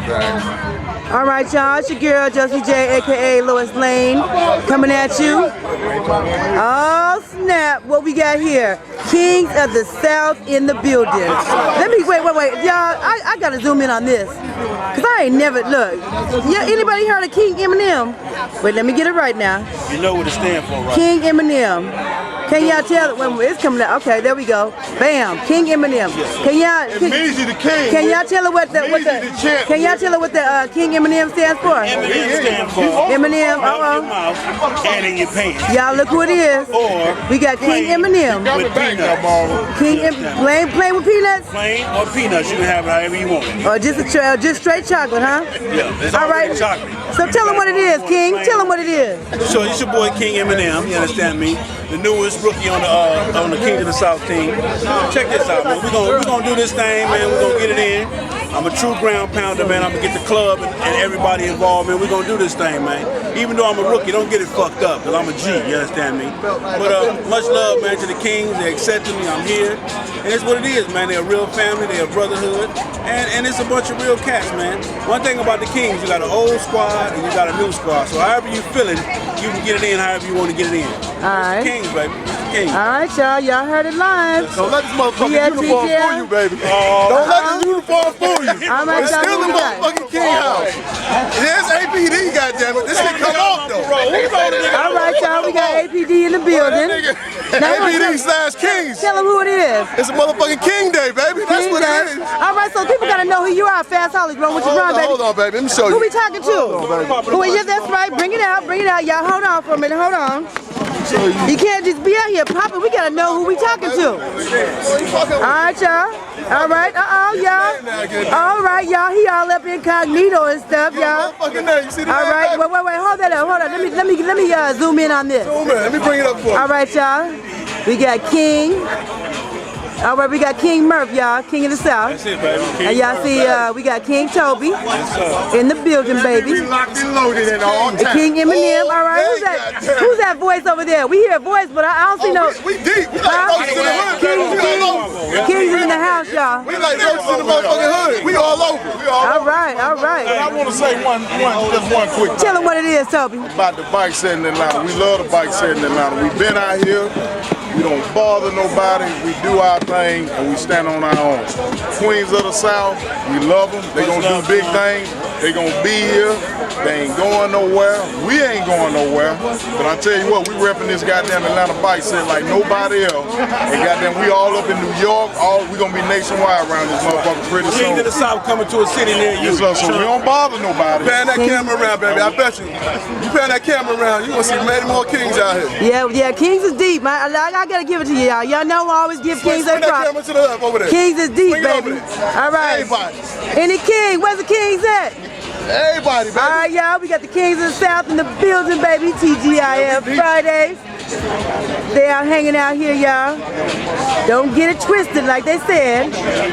All right, y'all. It's your girl, Josie J, a.k.a. Lois Lane, coming at you. Oh, snap. What we got here? Kings of the South in the building. Wait. Y'all, I got to zoom in on this. Because I ain't never, look. Yeah, anybody heard of King Eminem? Wait, let me get it right now. You know what it stands for, right? King Eminem. Can y'all tell when it's coming out? Okay, there we go. Bam, King Eminem. Can y'all? Can y'all tell her what the Can y'all tell her what the King Eminem stands for? Eminem stands for Eminem. Your mouth and in your pants. Y'all look who it is. Or we got King Eminem. With peanuts. Plain with peanuts. Plain or peanuts, you can have it however you want. Or just straight chocolate, huh? Yeah. It's all right. Chocolate. So tell them what it is, King. Tell them what it is. So it's your boy King Eminem. You understand me? The newest rookie on the King of the South team. Check this out, man. We're gonna do this thing, man. We're gonna get it in. I'm a true ground pounder, man. I'm gonna get the club and everybody involved, man. We're gonna do this thing, man. Even though I'm a rookie, don't get it fucked up, because I'm a G, you understand me? But much love, man, to the Kings. They accepted me, I'm here. And it's what it is, man. They're a real family, they're a brotherhood. And it's a bunch of real cats, man. One thing about the Kings, you got an old squad and you got a new squad. So however you feeling, you can get it in however you want to get it in. All right. Kings, baby. Kings. All right, y'all. Y'all heard it live. Don't let this motherfucking uniform fool you, baby. Don't let this uniform fool you. It's still the motherfucking King house. There's APD, goddammit. This shit come off, though. All right, y'all. We got APD in the building. APD/Kings. Tell them who it is. It's a motherfucking King Day, baby. That's what it is. All right, so people got to know who you are. Fast Holly's run with your run, baby. Hold on, baby. Let me show you. Who we talking to? Who is it? That's right. Bring it out. Bring it out. Y'all hold on for a minute. Hold on. You can't just be out here popping. We got to know who we talking to. All right, y'all. All right. Y'all. All right, y'all. He all up incognito and stuff, y'all. All right. Wait. Hold that up. Hold on. Let me zoom in on this. Zoom in. Let me bring it up for you. All right, y'all. We got King. All right, we got King Murph, y'all, King of the South. That's it, baby. King and y'all see, we got King Toby in the building, baby. We locked and loaded in all time. King Eminem. All right, who's that voice over there? We hear a voice, but I don't see no. We deep. We like roaches in the hood. King's in the house, y'all. We like roaches in the motherfucking hood. We all over. All right. I want to say just one quick. Tell them what it is, Toby. About the bike setting in Atlanta. We love the bike setting in Atlanta. We've been out here. We don't bother nobody. We do our thing and we stand on our own. Queens of the South, we love them. They gonna do big things. They gonna be here. They ain't going nowhere. We ain't going nowhere. But I tell you what, we repping this goddamn Atlanta bike set like nobody else. And goddamn, we all up in New York. We gonna be nationwide around this motherfucker pretty soon. King of the South coming to a city near you. So we don't bother nobody. Pan that camera around, baby. I bet you. You pan that camera around, you gonna see many more Kings out here. Yeah, Kings is deep, man. I gotta give it to you, y'all. Y'all know I always give Kings a props. Camera to the left over there. Kings is deep, baby. All right. Everybody. Any King? Where's the Kings at? Everybody, baby. All right, y'all. We got the Kings of the South in the building, baby. TGIF Fridays. They are hanging out here, y'all. Don't get it twisted, like they said.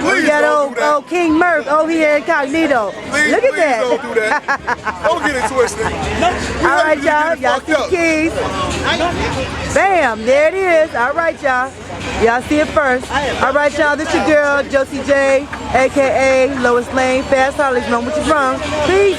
We got old King Murph over here incognito. Look at that. Don't do that. Don't get it twisted. All right, y'all. Y'all see the Kings. Bam, there it is. All right, y'all. Y'all see it first. All right, y'all. This your girl, Josie J, a.k.a. Lois Lane. Fast Holly's run with your run. Peace.